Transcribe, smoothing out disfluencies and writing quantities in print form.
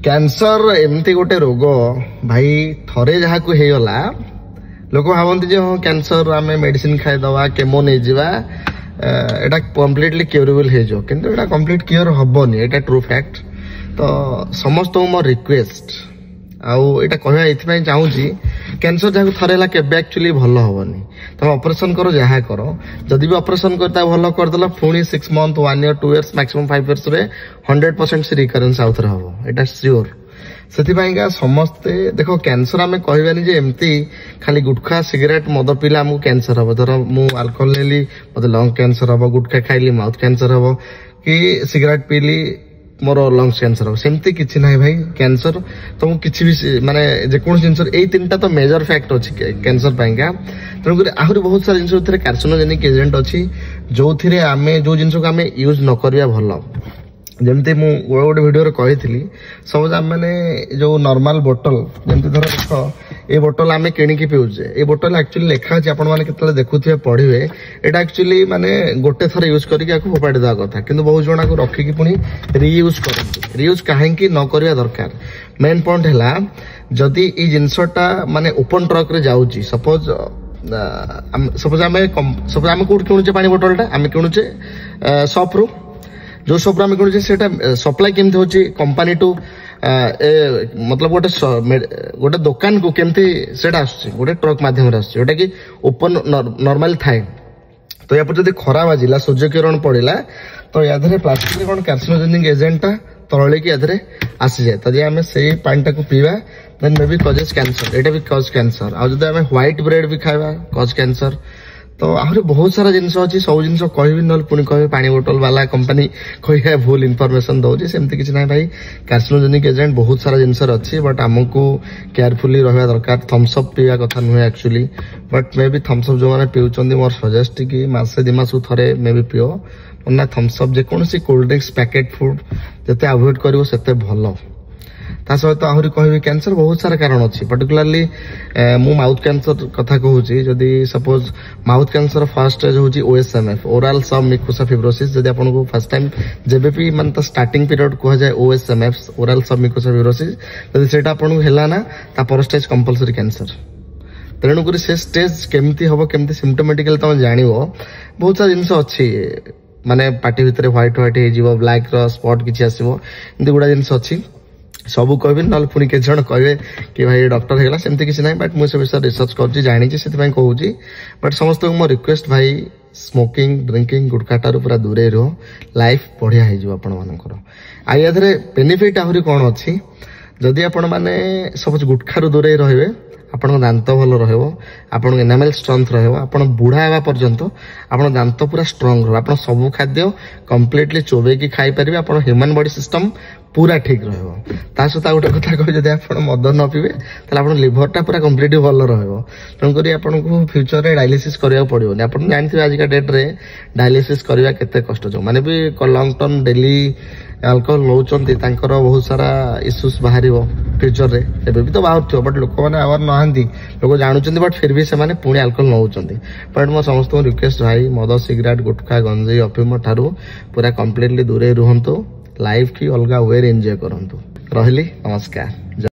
Cancer एमती गोटे रोग भाई थरे जहाँ को हेगला लोक भावती जे हाँ कैंसर आम मेडिसिन खाईदवा केमो नहीं जावा एटा कम्प्लीटली क्यूरेबल हो किंतु एटा कम्प्लीट क्यूर हेनी एटा ट्रू फैक्ट। तो समस्त मो रिक्वेस्ट आईटा कहवा चाहूँगी कैंसर जहाँ थरे है केबे एक्चुअली भल हेनी तुम ऑपरेशन करो जहाँ कर जदि भी ऑपरेशन करता भल करदेल पुणी 6 month 1 year 2 years maximum 5 years रे 100% से रिकरेन्स आउ थे हम एटा श्योर। से समस्ते देखो कैंसर आम कहबानी जे एमती खाली गुटखा सिगरेट मद पीला आमको कैंसर हम धर मु अल्कोहल नेली मत लंग कैंसर हम गुटखा खाइली माउथ कैंसर हम कि सिगरेट पीली मोर लंग्स कैंसर हम सेमती किसी ना भाई कैंसर तुमको किसी भी माने जेकोन जिनस यही 3टा तो मेजर फैक्ट अच्छी कैंसर पाइंका तेणुक आहरी बहुत सारा जिन कार्सिनोजेनिक एजेंट अच्छी जो जो जिन को आम यूज न करिया भल जमती मु गोटे वीडियो कही सब मैंने जो नॉर्मल बोतल जमती धर देख ये बोतल आम किणिकी पीऊे ये बोतल एक्चुअली लिखा अच्छे आपण मैंने देखुए पढ़े एटा एक्चुअली माने गोटे थर यूज करके फोपाड़ी देवा कथा कि बहुत जना को रखिकी पुणी रियूज करते रियूज कहीं न करवा दरकार। मेन पॉइंट है जदि ये जिनसटा माने ओपन ट्रक रे जाऊँगी सपोज आम कौट किणुचे पानी बोतलटा आम किणुचे सॉप रू जो सब आम किणुचे सप्लाई केमती होची कंपनी टू मतलब गोटे दुकान को केमती सेटा आसुची गोटे ट्रक माध्यम रे आसुची जोटा कि ओपन नॉर्मल थाए तो या पर जदि खरा बाजिला सूर्य किरण पड़िला तो या धरे प्लास्टिक कौन कार्सिनोजेनिक एजेंटा तरले कि या आसी जाए तदि आम से पानी को पीवा then may be causes cancer एटा भी कज कैंसर आ जदि आम व्हाइट ब्रेड भी खाइबा कज कैंसर। तो आहरी बहुत सारा जिनस अच्छी सब जिन कहबी ना पुणी कह पानी बोतल वाला कंपनी कह भूल इनफॉरमेशन दौर सेमती किसी ना भाई कार्सिनोजेनिक एजेंट बहुत सारा जिनस अच्छी बट आमको केयरफुली रहा दरकार थम्सअप पीवा कथा नुहे actually but may be Thums Up जो मैंने पीउछंदी मोर सजेस्ट कि मासे 2 मास थे मे बी पिओ ना थम्सअप जेकोसी कोल्ड ड्रिंक्स पैकेट फूड जिते अवॉइड करिवो सेते भल। ता सहित आहरी कहबी कैंसर बहुत सारा कारण अच्छी पर्टिकुलाली मु माउथ कैंसर कथा कहूँ जदि suppose mouth cancer first stage हूँ ओएसएमएफ ओराल सब मिकोसा फिब्रोसिस जदि आपको फर्स्ट टाइम जेबे भी मान तो स्टार्टिंग पीरियड कह जाए ओएसएमएफ ओराल सब मिकोसा फिब्रोसिस जदि सेटा आपको है ना पर स्टेज कंपलसरी कैंसर तेणुक से स्टेज केमती हम केमती सिम्टोमेटिकल तुम जान बहुत सारा जिनस अच्छी माने पार्टी भितर व्हाइट व्हाइट हो ब्लैक स्पॉट किसी आसो एमती गुड़ा जिनस अच्छी सबू कहबी ना पुणी के जन कहे कि भाई डॉक्टर है सेमती किसी ना बट मुझे विषय रिसर्च कर जानी से कहूँ बट समस्त मो रिक्वेस्ट भाई स्मोकिंग ड्रिंकिंग गुटखाटार पूरा दूरे रहो लाइफ बढ़िया हो या बेनिफिट आहरी कौन अच्छी जदि आपण मैंने सपोज गुटखारू दूरे रहे आपण दांत भल रहा एनामेल स्ट्रेंथ रहा बुढ़ा हवा पर्यंत आप दांत पूरा स्ट्रंग रहा सब खाद्य कम्प्लीटली चोबेकी खाई पारे आप ह्यूमन बॉडी सिस्टम पूरा ठीक रहा सहित गोटे कथा कह जब आप मद न पीबे आप लिभरटा पूरा कम्प्लीटली भल तेणुक आपको फ्यूचर में डायलिसिस करा पड़ोनी आप जानते आजिका डेट रे डायलिसिस करवा केते कष्ट जो मैंने भी लंग टर्म डेली अल्कोहल नौकरी बहुत सारा इश्यूज बाहर फ्यूचर रे एबे भी तो बाहर बट लोक मैंने आवर नहांती लोक जानुचंदी बट फिर भी से पुणी अल्कोहल नौकरी बट मो समस्त रिक्वेस्ट भाई मद सिगरेट गुटखा गंजेई अफिम ठारू पूरा कम्प्लीटली दूरे रुहंतु लाइफ की अलग वे एंजॉय करंतु। रहिली नमस्कार।